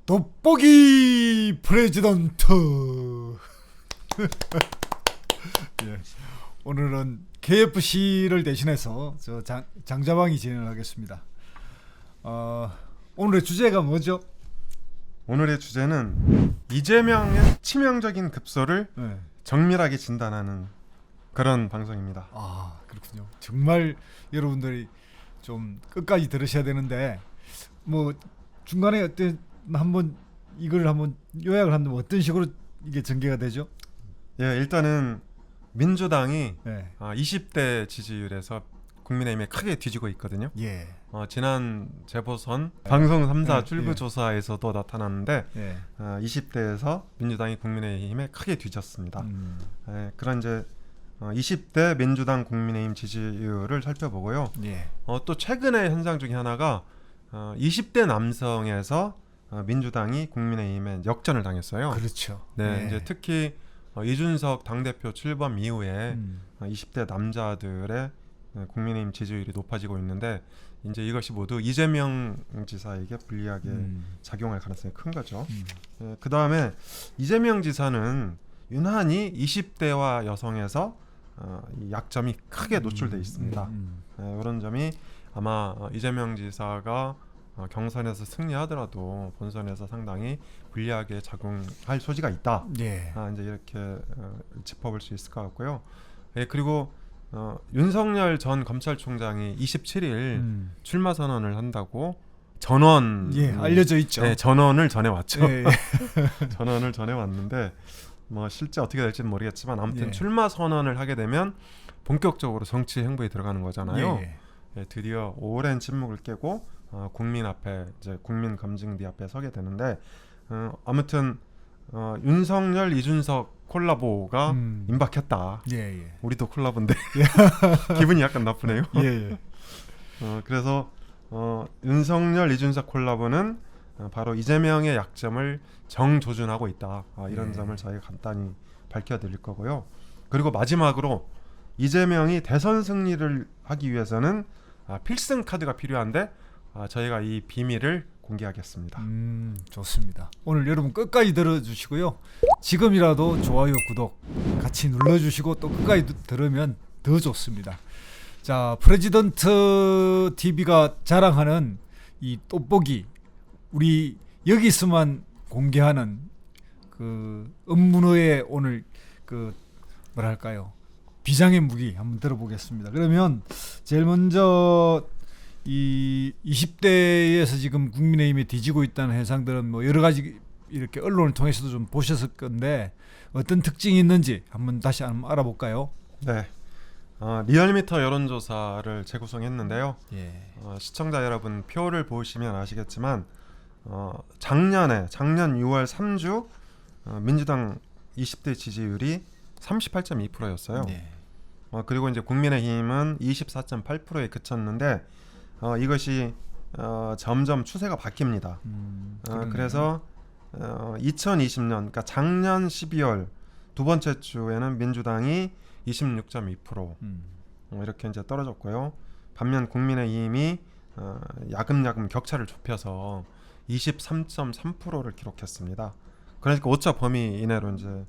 돋보기 프레지던트. 예. 오늘은 KFC를 대신해서 저 장자방이 진행을 하겠습니다. 오늘의 주제가 뭐죠? 오늘의 주제는 이재명의 치명적인 급소를 네. 정밀하게 진단하는 그런 방송입니다. 아, 그렇군요. 정말 여러분들이 좀 끝까지 들으셔야 되는데 뭐 중간에 어떤 한번 이걸 한번 요약을 한다면 어떤 식으로 이게 전개가 되죠? 예, 일단은 민주당이 네. 20대 지지율에서 국민의힘에 크게 뒤지고 있거든요. 예. 지난 재보선 방송 3사 예, 출구조사에서도 나타났는데 예. 20대에서 민주당이 국민의힘에 크게 뒤졌습니다. 그런 이제 20대 민주당 국민의힘 지지율을 살펴보고요. 예. 또 최근의 현상 중에 하나가 20대 남성에서 민주당이 국민의힘에 역전을 당했어요. 그렇죠. 네, 예. 이제 특히 이준석 당대표 출범 이후에 20대 남자들의 국민의힘 지지율이 높아지고 있는데 이제 이것이 모두 이재명 지사에게 불리하게 작용할 가능성이 큰 거죠. 그 다음에 이재명 지사는 유난히 20대와 여성에서 이 약점이 크게 노출돼 있습니다. 이런 점이 아마 이재명 지사가 경선에서 승리하더라도 본선에서 상당히 불리하게 작용할 소지가 있다. 예. 이제 이렇게 짚어볼 수 있을 것 같고요. 그리고 윤석열 전 검찰총장이 27일 출마 선언을 한다고 전원 알려져 있죠. 네, 전원을 전해왔죠. 예. 전원을 전해왔는데 뭐 실제 어떻게 될지는 모르겠지만 아무튼 예. 출마 선언을 하게 되면 본격적으로 정치 행보에 들어가는 거잖아요. 예. 드디어 오랜 침묵을 깨고 국민 앞에 이제 국민 검증대 앞에 서게 되는데 아무튼 윤석열 이준석 콜라보가 임박했다. 예. 우리도 콜라보인데 기분이 약간 나쁘네요. 예. 그래서 윤석열 이준석 콜라보는 바로 이재명의 약점을 정조준하고 있다. 이런 점을 저희가 간단히 밝혀드릴 거고요. 그리고 마지막으로 이재명이 대선 승리를 하기 위해서는 필승 카드가 필요한데 저희가 이 비밀을 공개하겠습니다. 좋습니다. 오늘 여러분 끝까지 들어주시고요. 지금이라도 좋아요, 구독 같이 눌러주시고 또 끝까지 들으면 더 좋습니다. 자, 프레지던트 TV가 자랑하는 이 돋보기, 우리 여기서만 공개하는 그 음문어의 오늘 그 뭐랄까요, 비장의 무기 한번 들어보겠습니다. 그러면 제일 먼저 이 20대에서 지금 국민의힘에 뒤지고 있다는 해상들은 뭐 여러 가지 이렇게 언론을 통해서도 좀 보셨을 건데 어떤 특징이 있는지 한번 다시 한번 알아볼까요? 네, 리얼미터 여론조사를 재구성했는데요. 예. 시청자 여러분 표를 보시면 아시겠지만 작년 6월 3주 민주당 20대 지지율이 38.2%였어요. 네. 그리고 이제 국민의힘은 24.8%에 그쳤는데 이것이 점점 추세가 바뀝니다. 그래서 2020년, 그러니까 작년 12월 두 번째 주에는 민주당이 26.2% 이렇게 이제 떨어졌고요. 반면 국민의힘이 야금야금 격차를 좁혀서 23.3%를 기록했습니다. 그러니까 오차 범위 이내로 이제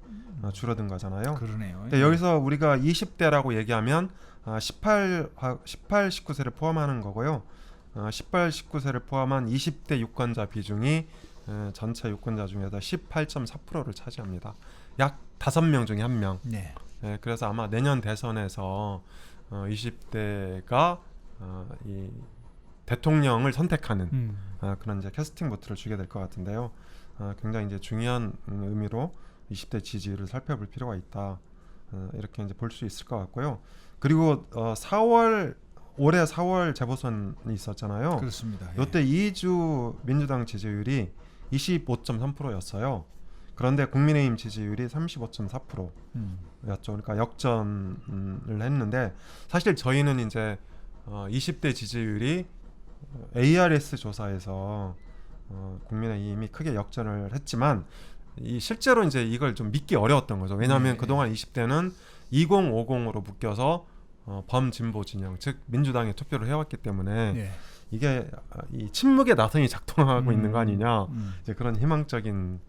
줄어든 거잖아요. 그러네요. 근데 여기서 우리가 20대라고 얘기하면 18, 19세를 포함하는 거고요. 18, 19세를 포함한 20대 유권자 비중이 전체 유권자 중에서 18.4%를 차지합니다. 약 5명 중에 1명. 네. 그래서 아마 내년 대선에서 20대가 이 대통령을 선택하는 그런 이제 캐스팅 보트를 주게 될 것 같은데요. 굉장히 이제 중요한 의미로 20대 지지율을 살펴볼 필요가 있다. 이렇게 이제 볼 수 있을 것 같고요. 그리고 올해 4월 재보선이 있었잖아요. 그렇습니다. 이때 2주 민주당 지지율이 25.3%였어요. 그런데 국민의힘 지지율이 35.4%였죠. 그러니까 역전을 했는데 사실 저희는 이제 20대 지지율이 ARS 조사에서 국민의힘이 크게 역전을 했지만 실제로 이제 이걸 좀 믿기 어려웠던 거죠. 왜냐하면 그동안 20대는 2050으로 묶여서 범진보 진영, 즉 민주당에 투표를 해왔기 때문에 이게 이 침묵의 나선이 작동하고 있는 거 아니냐 음. 이제 그런 희망적인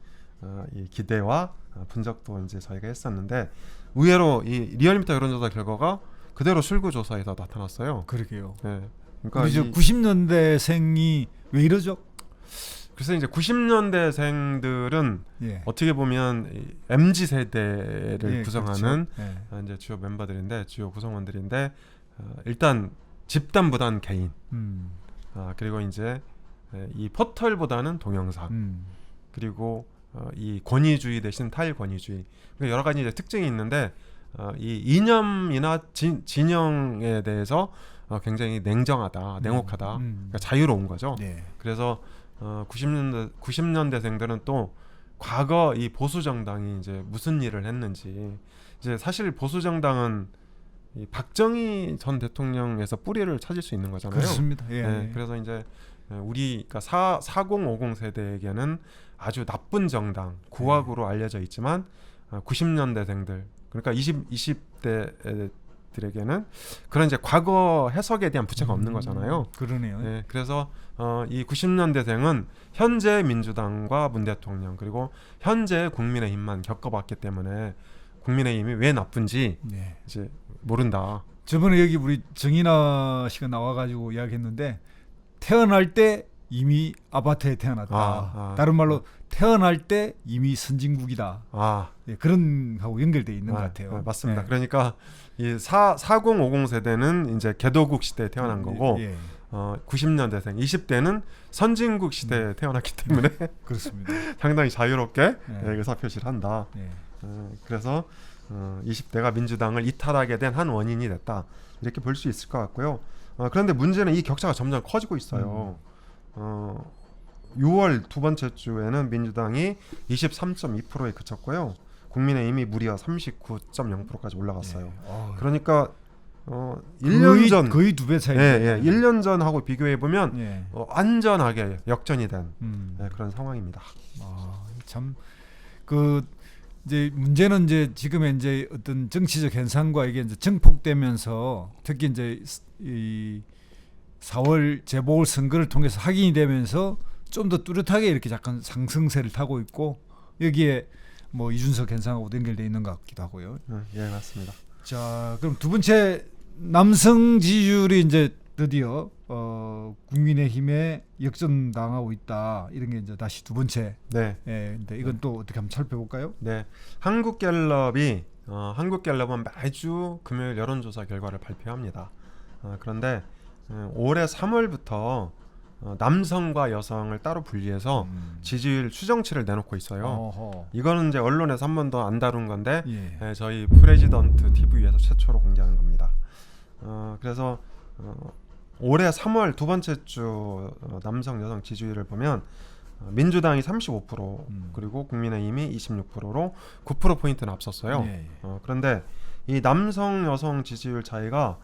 이 기대와 분석도 이제 저희가 했었는데 의외로 이 리얼미터 여론조사 결과가 그대로 출구조사에서 나타났어요. 그러게요. 네. 그러니까 우리 저 90년대생이 왜 이러죠? 그래서 이제 90년대생들은 예. 어떻게 보면 이 MZ 세대를 예, 구성하는 그렇죠. 예. 이제 주요 멤버들인데 주요 구성원들인데 일단 집단보다는 개인 그리고 이제 이 포털보다는 동영상 그리고 이 권위주의 대신 탈권위주의 여러 가지 이제 특징이 있는데 이 이념이나 진영에 대해서 굉장히 냉정하다, 냉혹하다, 그러니까 자유로운 거죠. 네. 그래서 90년대생들은 또 과거 이 보수 정당이 이제 무슨 일을 했는지 이제 사실 보수 정당은 이 박정희 전 대통령에서 뿌리를 찾을 수 있는 거잖아요. 그렇습니다. 예. 네, 그래서 이제 우리 그러니까 4050 세대에게는 아주 나쁜 정당, 구악으로 알려져 있지만 90년대생들 그러니까 20대들에게는 그런 이제 과거 해석에 대한 부채가 없는 거잖아요. 그러네요. 네, 그래서 이 90년대생은 현재 민주당과 문 대통령 그리고 현재 국민의힘만 겪어봤기 때문에 국민의힘이 왜 나쁜지 네. 이제 모른다. 저번에 여기 우리 정인아 씨가 나와가지고 이야기했는데 태어날 때 이미 아파트에 태어났다. 다른 말로 태어날 때 이미 선진국이다. 예, 그런 하고 연결돼 있는 것 같아요. 맞습니다. 예. 그러니까 이 4050 세대는 이제 개도국 시대에 태어난 거고 예. 90년대생 20대는 선진국 시대에 태어났기 때문에 그렇습니다. 상당히 자유롭게 예. 의사표시를 한다. 예. 그래서 20대가 민주당을 이탈하게 된 한 원인이 됐다. 이렇게 볼 수 있을 것 같고요. 그런데 문제는 이 격차가 점점 커지고 있어요. 6월 두 번째 주에는 민주당이 23.2%에 그쳤고요. 국민의힘이 무려 39.0%까지 올라갔어요. 예. 그러니까 1년 전 거의 두 배 차이. 예, 1년 전하고 비교해 보면 예. 완전하게 역전이 된 네, 그런 상황입니다. 참 그 이제 문제는 이제 지금의 이제 어떤 정치적 현상과 이게 이제 증폭되면서 특히 이제 이 4월 재보궐 선거를 통해서 확인이 되면서 좀 더 뚜렷하게 이렇게 약간 상승세를 타고 있고 여기에 뭐 이준석 현상하고 연결돼 있는 것 같기도 하고요. 예, 맞습니다. 자, 그럼 두 번째 남성 지지율이 이제 드디어 국민의힘에 역전당하고 있다. 이런 게 이제 다시 두 번째. 네. 예, 근데 이건 또 어떻게 한번 살펴볼까요? 네. 한국갤럽은 매주 금요일 여론조사 결과를 발표합니다. 그런데 올해 3월부터 남성과 여성을 따로 분리해서 지지율 추정치를 내놓고 있어요. 어허. 이거는 이제 언론에서 한 번도 안 다룬 건데 예. 저희 프레지던트 TV에서 최초로 공개한 겁니다. 그래서 올해 3월 두 번째 주 남성 여성 지지율을 보면 민주당이 35% 그리고 국민의힘이 26%로 9%포인트는 앞섰어요. 예. 그런데 이 남성 여성 지지율 차이가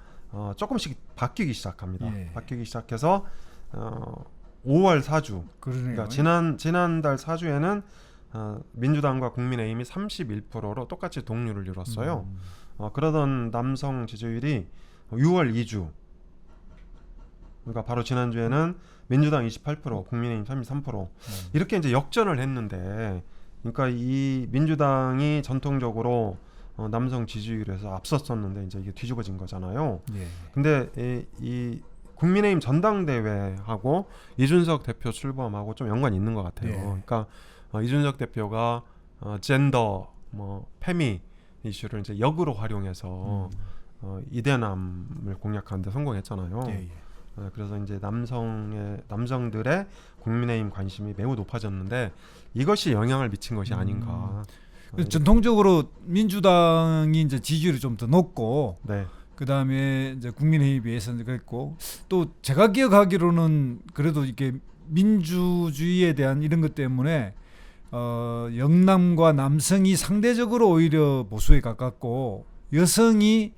조금씩 바뀌기 시작합니다. 예. 바뀌기 시작해서 5월 4주 그러네요. 그러니까 지난달 4주에는 민주당과 국민의힘이 31%로 똑같이 동률을 이뤘어요. 그러던 남성 지지율이 6월 2주 그러니까 바로 지난주에는 민주당 28%, 국민의힘 33% 이렇게 이제 역전을 했는데 그러니까 이 민주당이 전통적으로 남성 지지율에서 앞섰었는데 이제 이게 뒤집어진 거잖아요. 예. 근데 이 국민의힘 전당대회하고 이준석 대표 출범하고 좀 연관이 있는 것 같아요. 예. 그러니까 이준석 대표가 젠더, 페미 이슈를 이제 역으로 활용해서 이대남을 공략하는데 성공했잖아요. 예. 그래서 이제 남성들의 국민의힘 관심이 매우 높아졌는데 이것이 영향을 미친 것이 아닌가. 전통적으로 민주당이 이제 지지율이 좀 더 높고, 네. 그 다음에 이제 국민의힘에 비해서는 그랬고, 또 제가 기억하기로는 그래도 이렇게 민주주의에 대한 이런 것 때문에 영남과 남성이 상대적으로 오히려 보수에 가깝고 여성이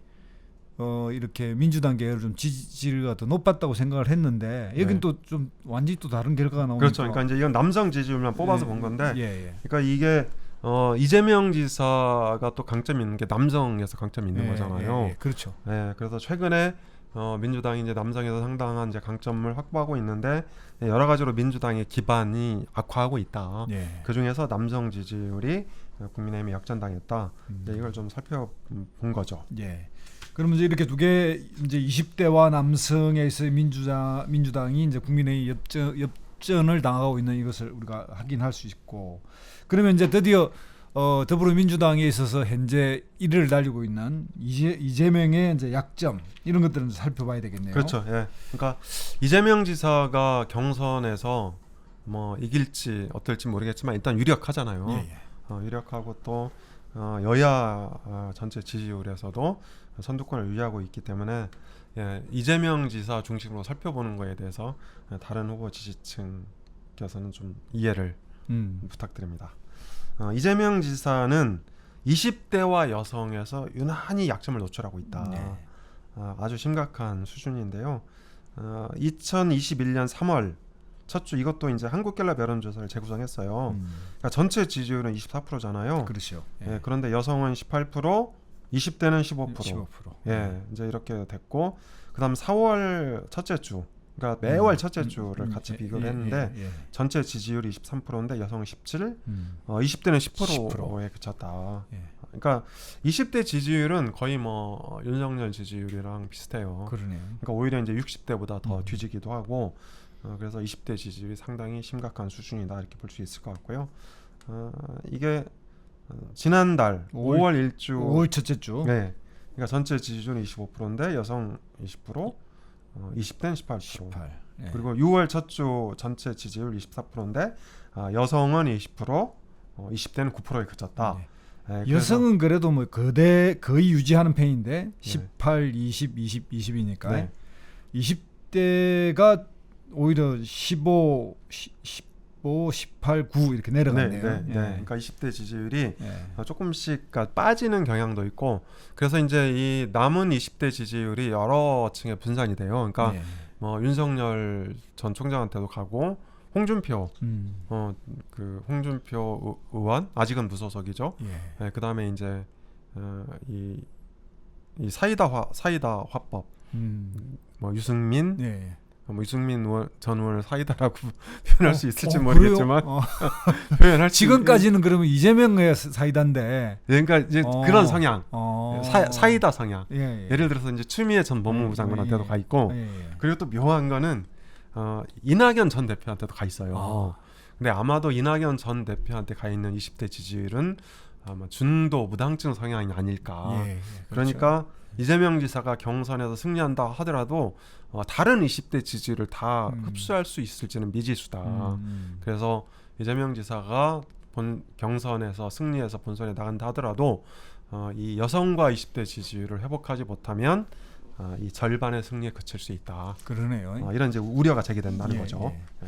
이렇게 민주당 계열 좀 지지율가 더 높았다고 생각을 했는데 여긴 네. 또 좀 완전히 또 다른 결과가 나오니까. 그렇죠. 그러니까 이제 이건 남성 지지율만 뽑아서 본 건데, 예. 그러니까 이게 이재명 지사가 또 강점이 있는 게 남성에서 강점이 있는 거잖아요. 그렇죠. 네, 그래서 최근에 민주당이 이제 남성에서 상당한 이제 강점을 확보하고 있는데 여러 가지로 민주당의 기반이 악화하고 있다. 예. 그 중에서 남성 지지율이 국민의힘에 역전당했다. 이걸 좀 살펴본 거죠. 예. 그러면 이제 이렇게 두 개 이제 20대와 남성에 있어 민주당이 이제 국민의힘 역전을 당하고 있는 이것을 우리가 확인할 수 있고, 그러면 이제 드디어 더불어민주당에 있어서 현재 1위를 달리고 있는 이재명의 이제 약점 이런 것들은 살펴봐야 되겠네요. 그렇죠. 예. 그러니까 이재명 지사가 경선에서 뭐 이길지 어떨지 모르겠지만 일단 유력하잖아요. 예, 예. 유력하고 또 여야 전체 지지율에서도 선두권을 유지하고 있기 때문에 이재명 지사 중심으로 살펴보는 거에 대해서 다른 후보 지지층께서는 좀 이해를 부탁드립니다. 이재명 지사는 20대와 여성에서 유난히 약점을 노출하고 있다. 네. 아주 심각한 수준인데요. 2021년 3월 첫 주 이것도 이제 한국갤럽 여론조사를 재구성했어요. 그러니까 전체 지지율은 24%잖아요. 그렇죠. 예, 그런데 여성은 18%, 20대는 15%. 15%. 예, 이제 이렇게 됐고, 그다음 4월 첫째 주, 그러니까 매월 첫째 주를 같이 비교를 했는데 전체 지지율이 23%인데 여성은 17, 20대는 10%에 그쳤다. 예. 그러니까 20대 지지율은 거의 뭐 윤석열 지지율이랑 비슷해요. 그러네요. 그러니까 오히려 이제 60대보다 더 뒤지기도 하고, 그래서 20대 지지율이 상당히 심각한 수준이다 이렇게 볼 수 있을 것 같고요. 이게 지난달 5월 1주 5월 첫째 주. 네, 그러니까 전체 지지율은 25%인데 여성 20%, 20대는 18%. 18. 예. 그리고 6월 첫 주 전체 지지율 24%인데 여성은 20%, 20대는 9%에 그쳤다. 네. 네, 여성은 그래도 뭐 거의 유지하는 편인데 18, 20, 20이니까 네. 20대가 오히려 15, 18, 9 이렇게 내려갔네요. 네. 예. 그러니까 20대 지지율이 예. 조금씩 빠지는 경향도 있고, 그래서 이제 이 남은 20대 지지율이 여러 층에 분산이 돼요. 그러니까 예. 뭐 윤석열 전 총장한테도 가고, 홍준표 그 홍준표 의원 아직은 무소속이죠. 예. 네, 그다음에 이제 이 사이다 화법 뭐 유승민 예. 뭐 유승민 전 의원을 사이다라고 표현할 수 있을지 그래요? 모르겠지만 표현할 지금까지는 그러면 이재명의 사이다인데. 그러니까 이제 그런 성향, 사이다 성향. 예. 예를 들어서 이제 추미애 전 법무부 장관한테도 가 있고, 예. 그리고 또 묘한 거는 이낙연 전 대표한테도 가 있어요. 근데 아마도 이낙연 전 대표한테 가 있는 20대 지지율은 아마 중도 무당층 성향이 아닐까. 예. 그러니까 이재명 지사가 경선에서 승리한다 하더라도 다른 20대 지지율을 다 흡수할 수 있을지는 미지수다. 그래서 이재명 지사가 경선에서 승리해서 본선에 나간다 하더라도 이 여성과 20대 지지율을 회복하지 못하면 이 절반의 승리에 그칠 수 있다. 그러네요. 이런 이제 우려가 제기된다는 거죠. 예.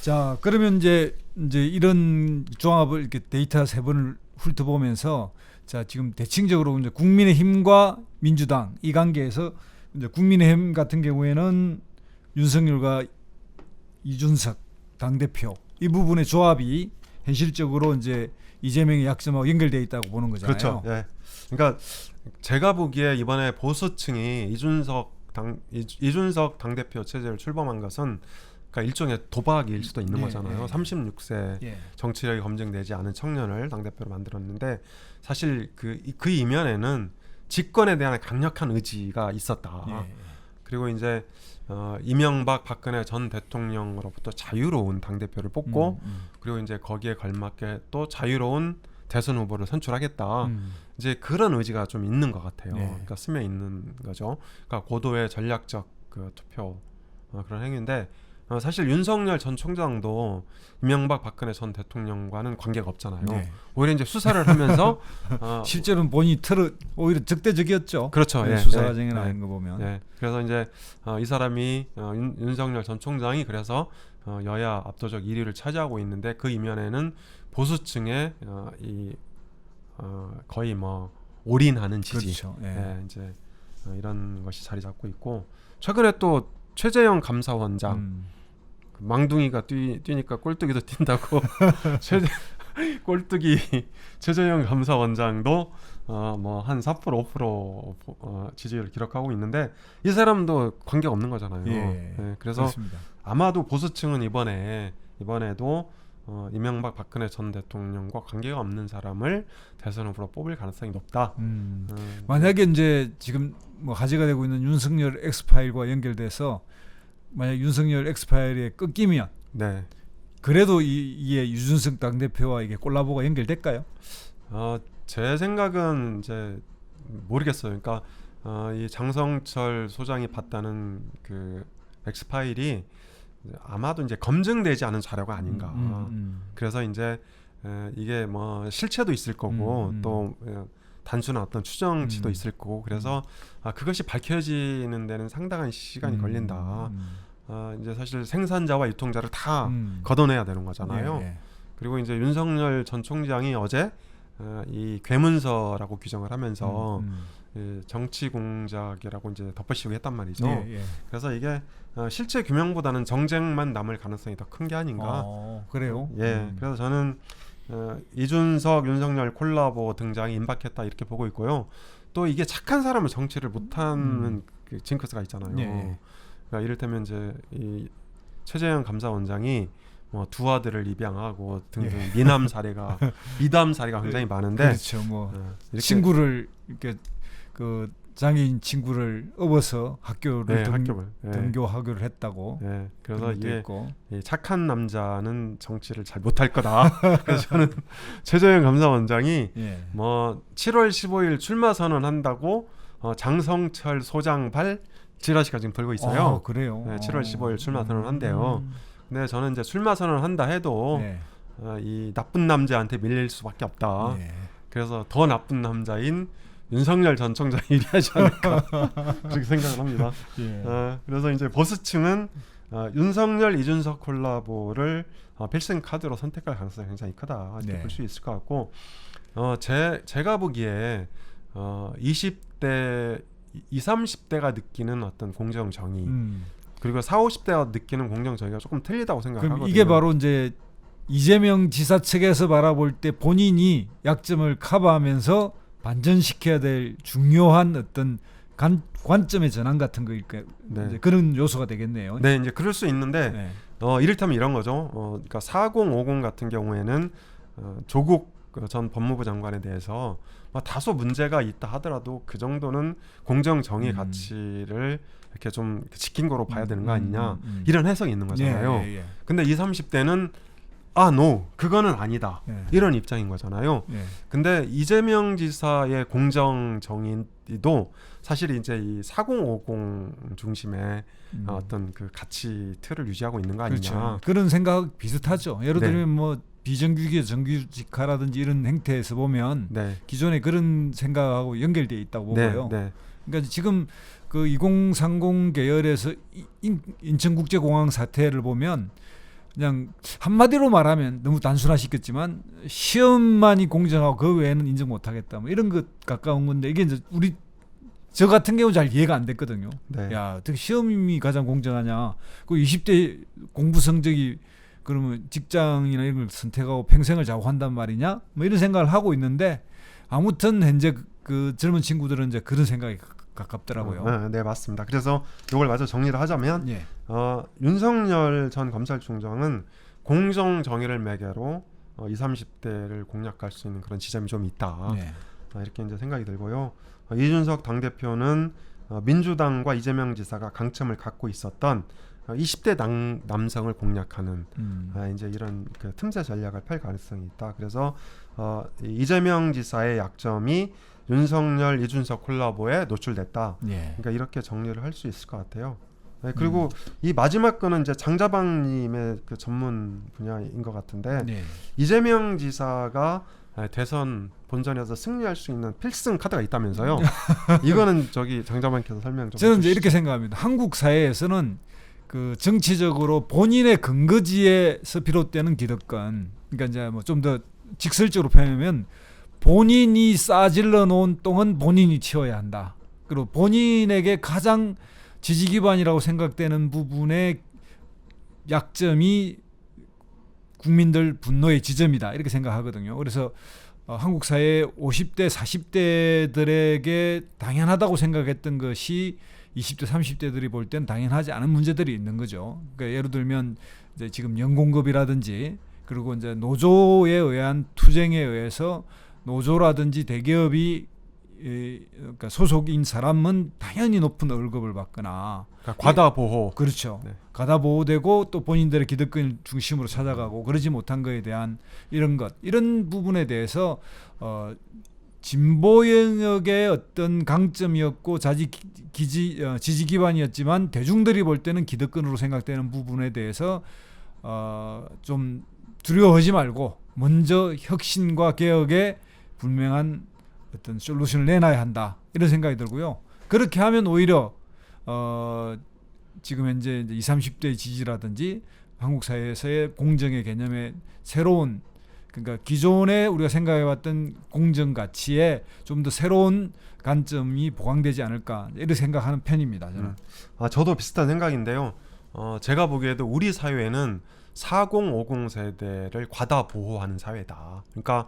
자, 그러면 이제 이런 종합을 이렇게 데이터 세 번을 훑어보면서, 자, 지금 대칭적으로 이제 국민의힘과 민주당 이 관계에서 이제 국민의힘 같은 경우에는 윤석열과 이준석 당대표 이 부분의 조합이 현실적으로 이제 이재명의 약점하고 연결되어 있다고 보는 거잖아요. 그렇죠. 예. 그러니까 제가 보기에 이번에 보수층이 이준석 당대표 체제를 출범한 것은 그러니까 일종의 도박일 수도 있는 거잖아요. 36세 정치력이 검증되지 않은 청년을 당대표로 만들었는데, 사실 그 이면에는 집권에 대한 강력한 의지가 있었다. 그리고 이제 이명박 박근혜 전 대통령으로부터 자유로운 당대표를 뽑고, 그리고 이제 거기에 걸맞게 또 자유로운 대선 후보를 선출하겠다. 이제 그런 의지가 좀 있는 것 같아요. 그러니까 스며 있는 거죠. 그러니까 고도의 전략적 그 투표 그런 행위인데, 사실 윤석열 전 총장도 이명박 박근혜 전 대통령과는 관계가 없잖아요. 오히려 이제 수사를 하면서 실제로는 본인이 오히려 적대적이었죠. 그렇죠. 수사 과정에 나온 거 보면. 그래서 이제 이 사람이 윤석열 전 총장이 그래서 여야 압도적 1위를 차지하고 있는데, 그 이면에는 보수층의 거의 뭐 올인하는 지지, 그렇죠. 이제 이런 것이 자리 잡고 있고, 최근에 또 최재형 감사원장 망둥이가 뛰니까 꼴뚜기도 뛴다고 꼴뚜기 최재형 감사원장도 뭐 한 4% 5% 지지율을 기록하고 있는데 이 사람도 관계가 없는 거잖아요. 예. 예, 그래서 그렇습니다. 아마도 보수층은 이번에도 이명박 박근혜 전 대통령과 관계가 없는 사람을 대선 후보로 뽑을 가능성이 높다. 만약에 이제 지금 뭐 화제가 되고 있는 윤석열 엑스파일과 연결돼서 만약 윤석열 엑스파일에 끊기면 네. 그래도 이게 유준석 당대표와 이게 콜라보가 연결될까요? 제 생각은 이제 모르겠어요. 그러니까 이 장성철 소장이 봤다는 그 엑스파일이 아마도 이제 검증되지 않은 자료가 아닌가. 그래서 이제 이게 뭐 실체도 있을 거고 또 단순한 어떤 추정치도 있을 거고 그래서 그것이 밝혀지는 데는 상당한 시간이 걸린다. 이제 사실 생산자와 유통자를 다 걷어내야 되는 거잖아요. 예. 그리고 이제 윤석열 전 총장이 어제 이 괴문서라고 규정을 하면서 정치 공작이라고 이제 덧붙이고 했단 말이죠. 예. 그래서 이게 실체 규명보다는 정쟁만 남을 가능성이 더 큰 게 아닌가. 그래요? 예. 그래서 저는 이준석 윤석열 콜라보 등장이 임박했다 이렇게 보고 있고요. 또 이게 착한 사람은 정치를 못하는 그 징크스가 있잖아요. 예. 그러니까 이를테면 이제 이 최재형 감사원장이 뭐 두 아들을 입양하고 등등 미담 사례가 굉장히 많은데 그렇죠. 뭐 이렇게 친구를 이렇게 그 장애인 친구를 업어서 학교를 등교하교를 했다고. 네, 그래서 이게 있고. 착한 남자는 정치를 잘 못할 거다. 그래서 저는 최재형 감사원장이 뭐 7월 15일 출마 선언한다고 장성철 소장 발 지라시가 지금 들고 있어요. 그래요. 네, 7월 15일 출마 선언한대요. 근데 저는 이제 출마 선언한다 해도 이 나쁜 남자한테 밀릴 수밖에 없다. 그래서 더 나쁜 남자인 윤석열 전 총장이 유리하지 않을까 그렇게 생각을 합니다. 그래서 이제 보수층은 윤석열 이준석 콜라보를 필승 카드로 선택할 가능성이 굉장히 크다 이렇게 볼 수 있을 것 같고 제가 보기에 20대 20, 30대가 느끼는 어떤 공정 정의 그리고 40, 50대가 느끼는 공정 정의가 조금 틀리다고 생각하거든요. 그럼 이게 바로 이제 이재명 지사 측에서 바라볼 때 본인이 약점을 커버하면서 반전시켜야 될 중요한 어떤 관점의 전환 같은 거일까요? 이제 그런 요소가 되겠네요. 네, 이제 그럴 수 있는데 이를테면 이런 거죠. 그러니까 4050 같은 경우에는 조국 전 법무부 장관에 대해서 다소 문제가 있다 하더라도 그 정도는 공정 정의 가치를 이렇게 좀 지킨 거로 봐야 되는 거 아니냐 이런 해석이 있는 거잖아요. 근데 20, 30대는 no, 그거는 아니다. 이런 입장인 거잖아요. 근데 이재명 지사의 공정 정의도 사실 이제 이 4050 중심의 어떤 그 가치 틀을 유지하고 있는 거 아니냐. 그렇죠. 그런 생각 비슷하죠. 예를 들면 뭐 비정규직, 정규직화라든지 이런 행태에서 보면 기존에 그런 생각하고 연결되어 있다고 보고요. 그러니까 지금 그 2030 계열에서 인천국제공항 사태를 보면 그냥 한마디로 말하면 너무 단순화시켰지만 시험만이 공정하고 그 외에는 인정 못하겠다 뭐 이런 것 가까운 건데 이게 이제 저 같은 경우 잘 이해가 안 됐거든요. 야, 어떻게 시험이 가장 공정하냐? 그 20대 공부 성적이 그러면 직장이나 이런 걸 선택하고 평생을 좌우한단 말이냐? 뭐 이런 생각을 하고 있는데 아무튼 현재 그 젊은 친구들은 이제 그런 생각이 가깝더라고요. 네, 맞습니다. 그래서 이걸 마저 정리를 하자면 윤석열 전 검찰총장은 공정 정의를 매개로 20, 30대를 공략할 수 있는 그런 지점이 좀 있다. 이렇게 이제 생각이 들고요. 이준석 당대표는 민주당과 이재명 지사가 강점을 갖고 있었던 20대 남성을 공략하는 이제 이런 그 틈새 전략을 펼 가능성이 있다. 그래서 이재명 지사의 약점이 윤석열 이준석 콜라보에 노출됐다. 그러니까 이렇게 정리를 할 수 있을 것 같아요. 그리고 이 마지막 거는 이제 장자방님의 그 전문 분야인 것 같은데 이재명 지사가 대선 본전에서 승리할 수 있는 필승 카드가 있다면서요. 이거는 저기 장자방께서 설명 좀 저는 해주시죠. 이제 이렇게 생각합니다. 한국 사회에서는 그 정치적으로 본인의 근거지에서 비롯되는 기득권, 그러니까 이제 뭐 좀 더 직설적으로 표현하면 본인이 싸질러 놓은 똥은 본인이 치워야 한다. 그리고 본인에게 가장 지지 기반이라고 생각되는 부분의 약점이 국민들 분노의 지점이다 이렇게 생각하거든요. 그래서 한국 사회 50대 40대들에게 당연하다고 생각했던 것이 20대 30대들이 볼 땐 당연하지 않은 문제들이 있는 거죠. 그러니까 예를 들면 이제 지금 연공급이라든지 그리고 이제 노조에 의한 투쟁에 의해서 노조라든지 대기업이 그러니까 소속인 사람은 당연히 높은 월급을 받거나 그러니까 과다 보호. 그렇죠. 네. 과다 보호되고 또 본인들의 기득권을 중심으로 찾아가고 그러지 못한 것에 대한 이런 부분에 대해서 진보 영역의 어떤 강점이었고 지지 기반이었지만 대중들이 볼 때는 기득권으로 생각되는 부분에 대해서 좀 두려워하지 말고 먼저 혁신과 개혁에 분명한 어떤 솔루션을 내놔야 한다 이런 생각이 들고요. 그렇게 하면 오히려 지금 현재 이제 20, 30대 지지라든지 한국 사회에서의 공정의 개념의 새로운 그러니까 기존에 우리가 생각해왔던 공정 가치에 좀 더 새로운 관점이 보강되지 않을까 이렇게 생각하는 편입니다. 저는. 저도 비슷한 생각인데요. 제가 보기에도 우리 사회는 4050 세대를 과다 보호하는 사회다. 그러니까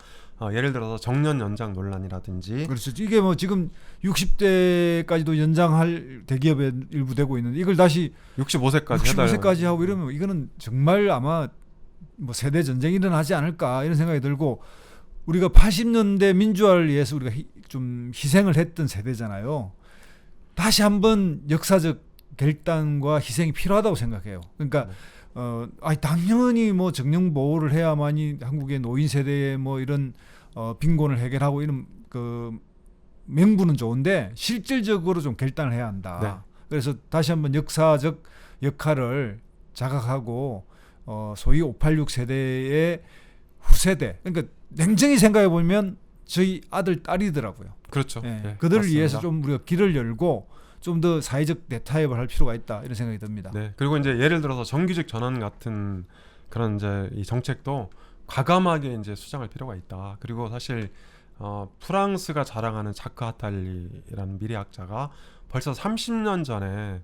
예를 들어서 정년 연장 논란이라든지 그렇죠. 이게 뭐 지금 60대까지도 연장할 대기업에 일부 되고 있는데 이걸 다시 65세까지 하고 이러면 이거는 정말 아마 뭐 세대 전쟁이 일어나지 않을까 이런 생각이 들고 우리가 80년대 민주화를 위해서 우리가 좀 희생을 했던 세대잖아요. 다시 한번 역사적 결단과 희생이 필요하다고 생각해요. 그러니까 당연히 뭐 정년 보호를 해야만이 한국의 노인 세대의 뭐 이런 빈곤을 해결하고 이런 그 명분은 좋은데 실질적으로 좀 결단을 해야 한다. 네. 그래서 다시 한번 역사적 역할을 자각하고 소위 586 세대의 후세대 그러니까 냉정히 생각해 보면 저희 아들 딸이더라고요. 그렇죠. 예, 네, 그들을 맞습니다. 위해서 좀 우리가 길을 열고 좀 더 사회적 대타협을 할 필요가 있다 이런 생각이 듭니다. 네. 그리고 이제 예를 들어서 정규직 전환 같은 그런 이제 이 정책도 과감하게 이제 수정할 필요가 있다. 그리고 사실 프랑스가 자랑하는 자크 아탈리라는 미래학자가 벌써 30년 전에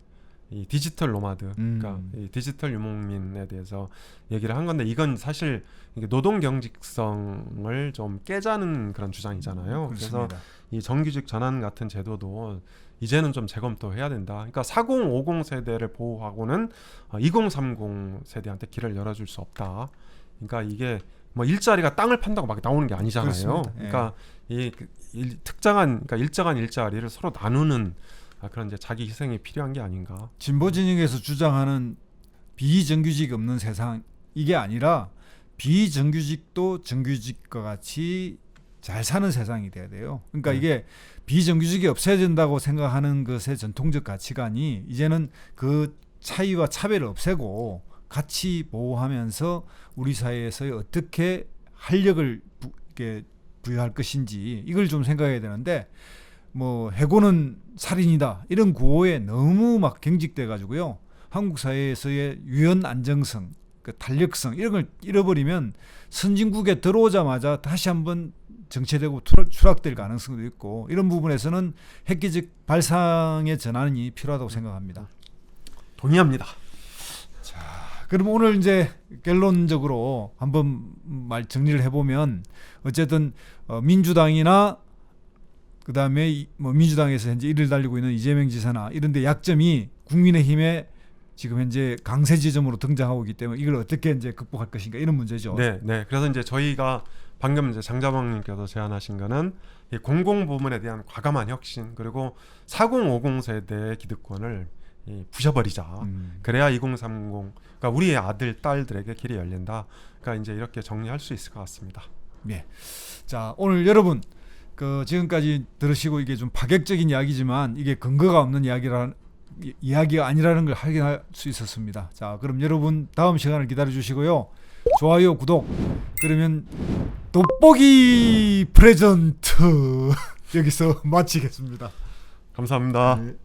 이 디지털 노마드, 그러니까 이 디지털 유목민에 대해서 얘기를 한 건데 이건 사실 이게 노동 경직성을 좀 깨자는 그런 주장이잖아요. 그렇습니다. 그래서 이 정규직 전환 같은 제도도 이제는 좀 재검토해야 된다. 그러니까 4050 세대를 보호하고는 2030 세대한테 길을 열어줄 수 없다. 그러니까 이게 뭐 일자리가 땅을 판다고 막 나오는 게 아니잖아요. 그렇습니다. 그러니까 이 특정한 그러니까 일정한 일자리를 서로 나누는 그런 이제 자기 희생이 필요한 게 아닌가. 진보 진영에서 주장하는 비정규직 없는 세상 이게 아니라 비정규직도 정규직과 같이 잘 사는 세상이 돼야 돼요. 그러니까 이게 비정규직이 없어야 된다고 생각하는 것의 전통적 가치관이 이제는 그 차이와 차별을 없애고 같이 보호하면서 우리 사회에서 어떻게 활력을 부여할 것인지 이걸 좀 생각해야 되는데 뭐 해고는 살인이다 이런 구호에 너무 막 경직돼 가지고요. 한국 사회에서의 유연 안정성, 그 탄력성 이런 걸 잃어버리면 선진국에 들어오자마자 다시 한번 정체되고 추락될 가능성도 있고 이런 부분에서는 획기적 발상의 전환이 필요하다고 생각합니다. 동의합니다. 자, 그럼 오늘 이제 결론적으로 한번 말 정리를 해보면 어쨌든 민주당이나 그 다음에 뭐 민주당에서 현재 이를 달리고 있는 이재명 지사나 이런데 약점이 국민의힘의 지금 현재 강세 지점으로 등장하고 있기 때문에 이걸 어떻게 이제 극복할 것인가 이런 문제죠. 네, 네. 그래서 이제 저희가 방금 이제 장자방님께서 제안하신 거는 이 공공 부문에 대한 과감한 혁신 그리고 4050 세대의 기득권을 부셔버리자. 그래야 2030 그러니까 우리의 아들 딸들에게 길이 열린다. 그러니까 이제 이렇게 정리할 수 있을 것 같습니다. 네. 자, 오늘 여러분 그 지금까지 들으시고 이게 좀 파격적인 이야기지만 이게 근거가 없는 이야기가 아니라는 걸 확인할 수 있었습니다. 자, 그럼 여러분 다음 시간을 기다려 주시고요. 좋아요, 구독. 그러면 돋보기 프레젠트 여기서 마치겠습니다. 감사합니다. 네.